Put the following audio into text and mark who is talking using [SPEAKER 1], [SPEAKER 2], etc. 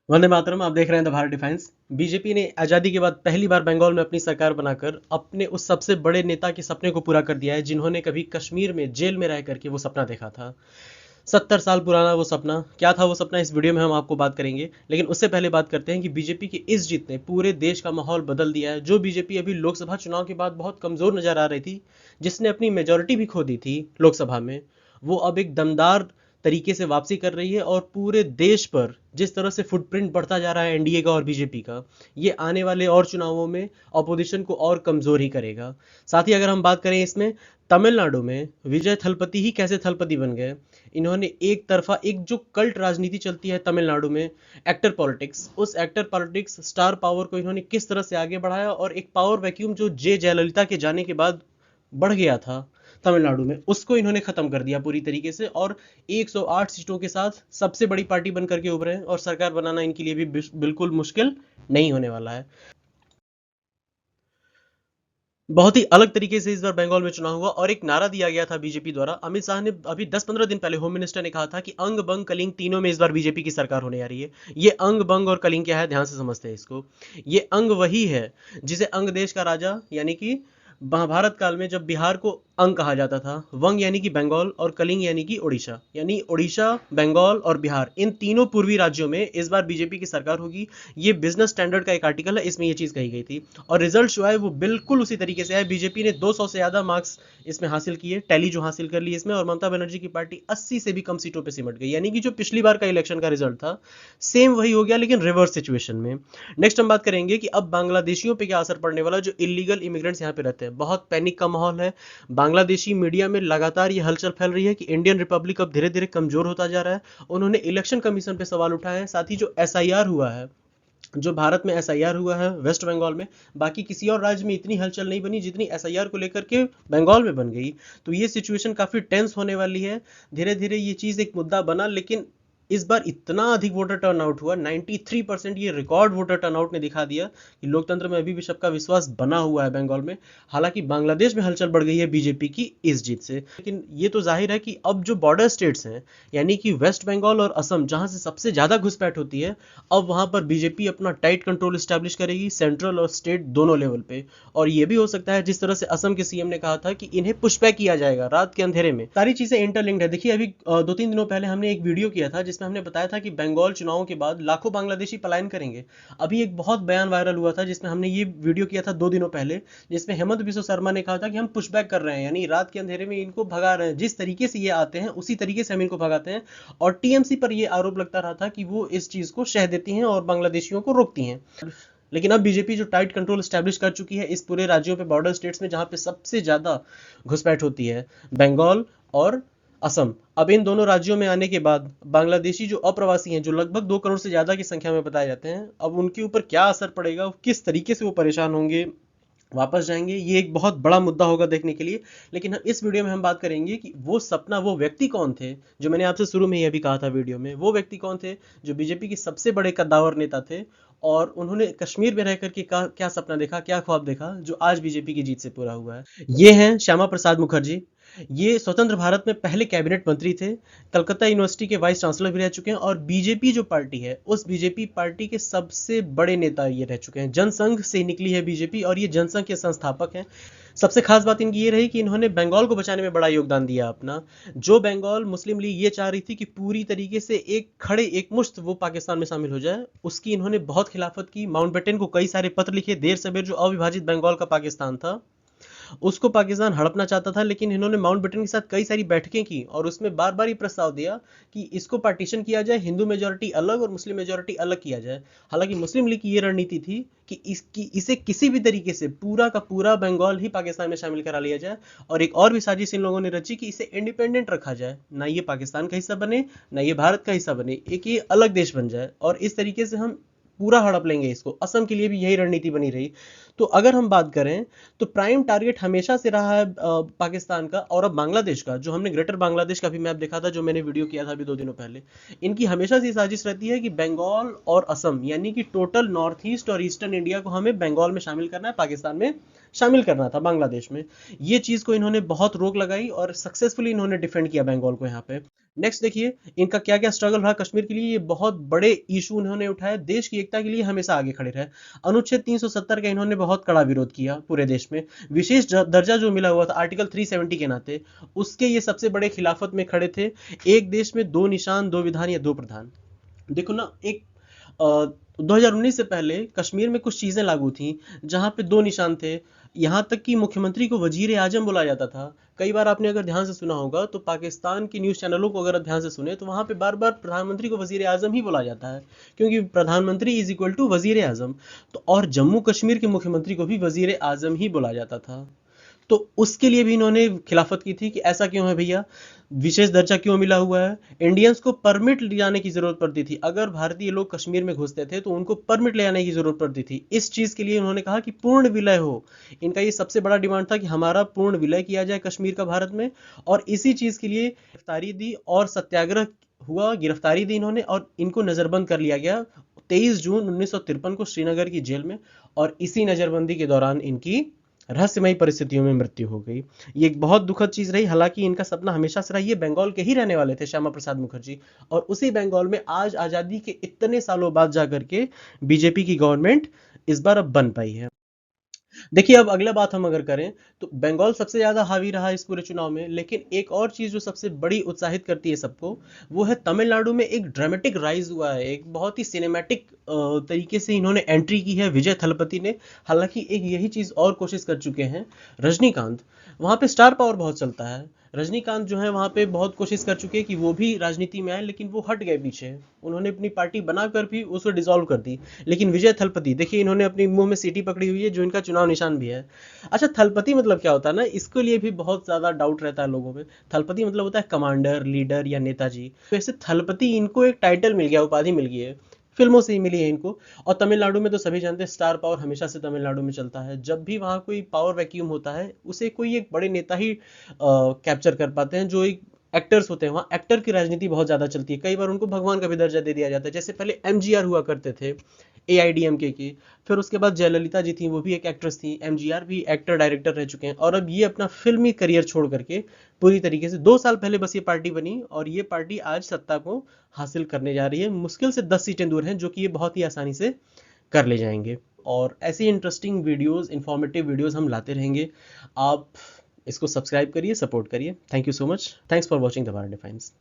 [SPEAKER 1] वंदे मातरम। आप देख रहे हैं द भारत डिफेंस। बीजेपी ने आज़ादी के बाद पहली बार बंगाल में अपनी सरकार बनाकर अपने उस सबसे बड़े नेता के सपने को पूरा कर दिया है जिन्होंने कभी कश्मीर में जेल में रह करके वो सपना देखा था। 70 साल पुराना वो सपना क्या था, वो सपना इस वीडियो में हम आपको बात करेंगे। लेकिन उससे पहले बात करते हैं कि बीजेपी की इस जीत ने पूरे देश का माहौल बदल दिया है। जो बीजेपी अभी लोकसभा चुनाव के बाद बहुत कमजोर नजर आ रही थी, जिसने अपनी मेजोरिटी भी खो दी थी लोकसभा में, वो अब एक दमदार तरीके से वापसी कर रही है। और पूरे देश पर जिस तरह से फुटप्रिंट बढ़ता जा रहा है एनडीए का और बीजेपी का, ये आने वाले और चुनावों में अपोजिशन को और कमजोर ही करेगा। साथ ही अगर हम बात करें इसमें, तमिलनाडु में विजय थलपति ही कैसे थलपति बन गए। इन्होंने एक तरफा एक जो कल्ट राजनीति चलती है तमिलनाडु में, एक्टर पॉलिटिक्स, उस एक्टर पॉलिटिक्स स्टार पावर को इन्होंने किस तरह से आगे बढ़ाया, और एक पावर वैक्यूम जो जे जयललिता के जाने के बाद बढ़ गया था तमिलनाडु में, उसको इन्होंने खत्म कर दिया पूरी तरीके से। और 108 सीटों के साथ सबसे बड़ी पार्टी बनकर के उभरे हैं, और सरकार बनाना इनके लिए भी बिल्कुल मुश्किल नहीं होने वाला है। बहुत ही अलग तरीके से इस बार बंगाल में चुनाव हुआ, और एक नारा दिया गया था बीजेपी द्वारा। अमित शाह ने अभी 10-15 दिन पहले होम मिनिस्टर ने कहा था कि अंग बंग कलिंग तीनों में इस बार बीजेपी की सरकार होने जा रही है। ये अंग बंग और कलिंग क्या है, ध्यान से समझते हैं इसको। ये अंग वही है जिसे अंग देश का राजा, यानी कि महाभारत काल में जब बिहार को अंग कहा जाता था, वंग यानी कि बंगाल, और कलिंग यानी कि उड़ीसा, यानी उड़ीसा, बंगाल और बिहार, इन तीनों पूर्वी राज्यों में इस बार बीजेपी की सरकार होगी। ये बिजनेस स्टैंडर्ड का एक आर्टिकल है, इसमें ये चीज कही गई थी। और रिजल्ट जो है वो बिल्कुल उसी तरीके से है। बीजेपी ने 200 से ज्यादा मार्क्स इसमें हासिल किए, टैली जो हासिल कर ली इसमें, और ममता बनर्जी की पार्टी 80 से भी कम सीटों पर सिमट गई। यानी कि जो पिछली बार का इलेक्शन का रिजल्ट था, सेम वही हो गया, लेकिन रिवर्स सिचुएशन में। नेक्स्ट हम बात करेंगे कि अब बांग्लादेशियों पे क्या असर पड़ने वाला, जो इलीगल इमिग्रेंट्स यहाँ पे रहते हैं। बहुत पैनिक का माहौल है। बांग्लादेशी मीडिया में लगातार ये हलचल फैल रही है कि इंडियन रिपब्लिक अब धीरे धीरे कमजोर होता जा रहा है। उन्होंने इलेक्शन कमीशन पे सवाल उठाए हैं। साथ ही जो एसआईआर हुआ है, जो भारत में एसआईआर हुआ है वेस्ट बंगाल में, बाकी किसी और राज्य में इतनी हलचल नहीं बनी जितनी एसआईआर को लेकर के बंगाल में बन गई। तो ये सिचुएशन काफी टेंस होने वाली है। धीरे धीरे ये चीज एक मुद्दा बना, लेकिन इस बार इतना अधिक वोटर टर्नआउट हुआ, 93%। ये रिकॉर्ड वोटर टर्नआउट ने दिखा दिया कि लोकतंत्र में अभी भी सबका विश्वास बना हुआ है बंगाल में। हालांकि बांग्लादेश में हलचल बढ़ गई है बीजेपी की इस जीत से, लेकिन ये तो जाहिर है कि अब जो बॉर्डर स्टेट्स हैं, यानी कि वेस्ट बंगाल और असम, जहां से सबसे ज्यादा घुसपैठ होती है, अब वहां पर बीजेपी अपना टाइट कंट्रोल स्टैब्लिश करेगी, सेंट्रल और स्टेट दोनों लेवल पे। और ये भी हो सकता है जिस तरह से असम के सीएम ने कहा था कि इन्हें पुशबैक किया जाएगा रात के अंधेरे में। सारी चीजें इंटरलिंक्ड है। देखिए अभी 2-3 दिनों पहले हमने एक वीडियो किया था जिसमें हमने बताया था कि बंगाल चुनावों के बाद लाखों बांग्लादेशी पलायन करेंगे। अभी एक बहुत बयान वायरल हुआ था जिसमें हमने ये वीडियो किया था 2 दिनों पहले, जिसमें हेमंत बिस्व शर्मा ने कहा था कि हम पुशबैक कर रहे हैं, यानी रात के अंधेरे में इनको भगा रहे हैं। जिस तरीके से ये आते हैं उसी तरीके से हम इनको भगाते हैं। और टीएमसी पर यह आरोप लगता रहा था कि वो इस चीज को शह देती हैं और बांग्लादेशियों को रोकती हैं। लेकिन अब बीजेपी जो टाइट कंट्रोल स्टैब्लिश कर चुकी है इस पूरे राज्यों पे, बॉर्डर स्टेट्स में, जहां पे सबसे ज्यादा घुसपैठ होती है, बंगाल और असम, अब इन दोनों राज्यों में आने के बाद बांग्लादेशी जो अप्रवासी हैं, जो लगभग 2 करोड़ से ज्यादा की संख्या में बताए जाते हैं, अब उनके ऊपर क्या असर पड़ेगा, किस तरीके से वो परेशान होंगे, वापस जाएंगे, ये एक बहुत बड़ा मुद्दा होगा देखने के लिए। लेकिन इस वीडियो में हम बात करेंगे कि वो सपना, वो व्यक्ति कौन थे, जो मैंने आपसे शुरू में ही अभी कहा था वीडियो में, वो व्यक्ति कौन थे जो बीजेपी के सबसे बड़े कद्दावर नेता थे, और उन्होंने कश्मीर में रह करके क्या सपना देखा, क्या ख्वाब देखा, जो आज बीजेपी की जीत से पूरा हुआ है। ये हैं श्यामा प्रसाद मुखर्जी। ये स्वतंत्र भारत में पहले कैबिनेट मंत्री थे, कलकत्ता यूनिवर्सिटी के वाइस चांसलर भी रह चुके हैं, और बीजेपी जो पार्टी है उस बीजेपी पार्टी के सबसे बड़े नेता ये रह चुके हैं। जनसंघ से निकली है बीजेपी, और ये जनसंघ के संस्थापक हैं। सबसे खास बात इनकी ये रही कि इन्होंने बंगाल को बचाने में बड़ा योगदान दिया अपना। जो बंगाल मुस्लिम लीग ये चाह रही थी कि पूरी तरीके से एक खड़े एक मुश्त वो पाकिस्तान में शामिल हो जाए, उसकी इन्होंने बहुत खिलाफत की। माउंटबेटन को कई सारे पत्र लिखे, देर सवेर जो अविभाजित बंगाल का पाकिस्तान था उसको पाकिस्तान हड़पना चाहता था। लेकिन इन्होंने माउंटबेटन के साथ कई सारी बैठकें की, और उसमें बार बार ये प्रस्ताव दिया कि इसको पार्टीशन किया जाए, हिंदू मेजोरिटी अलग और मुस्लिम मेजोरिटी अलग किया जाए। हालांकि मुस्लिम लीग की ये रणनीति थी कि इसे किसी भी तरीके से पूरा का पूरा बंगाल ही पाकिस्तान में शामिल करा लिया जाए। और एक और भी साजिश इन लोगों ने रची कि इसे इंडिपेंडेंट रखा जाए, ना ये पाकिस्तान का हिस्सा बने ना ये भारत का हिस्सा बने, एक ये अलग देश बन जाए, और इस तरीके से हम पूरा हड़प लेंगे इसको। असम के लिए भी यही रणनीति बनी रही। तो अगर हम बात करें तो प्राइम टारगेट हमेशा से रहा है पाकिस्तान का, और अब बांग्लादेश का। जो हमने ग्रेटर बांग्लादेश का भी मैप देखा था, जो मैंने वीडियो किया था अभी 2 दिनों पहले, इनकी हमेशा से साजिश रहती है कि बंगाल और असम, यानी कि टोटल नॉर्थ ईस्ट और ईस्टर्न इंडिया को हमें बंगाल में शामिल करना है, पाकिस्तान में शामिल करना था, बांग्लादेश में। ये चीज को इन्होंने बहुत रोक लगाई और सक्सेसफुली इन्होंने डिफेंड किया बंगाल को यहाँ पे। नेक्स्ट देखिए इनका क्या क्या स्ट्रगल रहा कश्मीर के लिए। ये बहुत बड़े इशू उन्होंने उठाए, देश की एकता के लिए हमेशा आगे खड़े रहे। अनुच्छेद 370 का इन्होंने बहुत कड़ा विरोध किया पूरे देश में। विशेष दर्जा जो मिला हुआ था आर्टिकल 370 के नाते, उसके ये सबसे बड़े खिलाफत में खड़े थे। एक देश में दो निशान, दो विधान या दो प्रधान। देखो ना, एक 2019 से पहले कश्मीर में कुछ चीजें लागू थी जहां पे दो निशान थे। यहां तक कि मुख्यमंत्री को वजीर आजम बुलाया जाता था। कई बार आपने अगर ध्यान से सुना होगा तो पाकिस्तान की न्यूज चैनलों को अगर आप ध्यान से सुने तो वहां पे बार बार प्रधानमंत्री को वजीर आजम ही बोला जाता है, क्योंकि प्रधानमंत्री इज इक्वल टू वजीर आजम। तो और जम्मू कश्मीर के मुख्यमंत्री को भी वजीर आजम ही बोला जाता था। तो उसके लिए भी इन्होंने खिलाफत की थी कि ऐसा क्यों है भैया, विशेष दर्जा क्यों मिला हुआ है। इंडियंस को परमिट ले जाने की जरूरत पड़ती थी, अगर भारतीय लोग कश्मीर में घुसते थे तो उनको परमिट ले जाने की जरूरत पड़ती थी। इस चीज के लिए उन्होंने कहा कि पूर्ण विलय हो। इनका ये सबसे बड़ा डिमांड था कि हमारा पूर्ण विलय किया जाए कश्मीर का भारत में। और इसी चीज के लिए गिरफ्तारी दी और सत्याग्रह हुआ, गिरफ्तारी दी इन्होंने और इनको नजरबंद कर लिया गया 23 जून 1953 को श्रीनगर की जेल में। और इसी नजरबंदी के दौरान इनकी रहस्यमयी परिस्थितियों में मृत्यु हो गई। ये एक बहुत दुखद चीज रही। हालांकि इनका सपना हमेशा से रहा, ये बंगाल के ही रहने वाले थे, श्यामा प्रसाद मुखर्जी। और उसी बंगाल में आज आजादी के इतने सालों बाद जाकर के बीजेपी की गवर्नमेंट इस बार अब बन पाई है। देखिए अब अगला बात हम अगर करें तो बंगाल सबसे ज्यादा हावी रहा इस पूरे चुनाव में। लेकिन एक और चीज जो सबसे बड़ी उत्साहित करती है सबको, वो है तमिलनाडु में एक ड्रामेटिक राइज हुआ है। एक बहुत ही सिनेमैटिक तरीके से इन्होंने एंट्री की है विजय थलपति ने। हालांकि एक यही चीज और कोशिश कर चुके हैं रजनीकांत। वहां पे स्टार पावर बहुत चलता है। रजनीकांत जो है वहां पे बहुत कोशिश कर चुके हैं कि वो भी राजनीति में आए, लेकिन वो हट गए पीछे। उन्होंने अपनी पार्टी बनाकर भी उसको डिसॉल्व कर दी। लेकिन विजय थलपति देखिए, इन्होंने अपनी मुंह में सीटी पकड़ी हुई है जो इनका चुनाव निशान भी है। अच्छा, थलपति मतलब क्या होता है ना, इसके लिए भी बहुत ज्यादा डाउट रहता है लोगों में। थलपति मतलब होता है कमांडर, लीडर या नेताजी। वैसे थलपति इनको एक टाइटल मिल गया, उपाधि मिल गई है, फिल्मों से ही मिली है इनको। और तमिलनाडु में तो सभी जानते हैं स्टार पावर हमेशा से तमिलनाडु में चलता है। जब भी वहां कोई पावर वैक्यूम होता है उसे कोई एक बड़े नेता ही कैप्चर कर पाते हैं। जो एक एक्टर्स होते हैं, वहाँ एक्टर की राजनीति बहुत ज्यादा चलती है। कई बार उनको भगवान का भी दर्जा दे दिया जाता है। जैसे पहले एमजीआर हुआ करते थे एआईडीएमके की, फिर उसके बाद जयललिता जी थी, वो भी एक एक्ट्रेस थी। एमजीआर भी एक्टर डायरेक्टर रह चुके हैं। और अब ये अपना फिल्मी करियर छोड़ करके पूरी तरीके से 2 साल पहले बस ये पार्टी बनी और ये पार्टी आज सत्ता को हासिल करने जा रही है। मुश्किल से 10 सीटें दूर हैं, जो कि ये बहुत ही आसानी से कर ले जाएंगे। और ऐसी इंटरेस्टिंग वीडियोस, इंफॉर्मेटिव वीडियोस हम लाते रहेंगे। आप इसको सब्सक्राइब करिए, सपोर्ट करिए। Thank you so much. Thanks for watching the Bharat defines.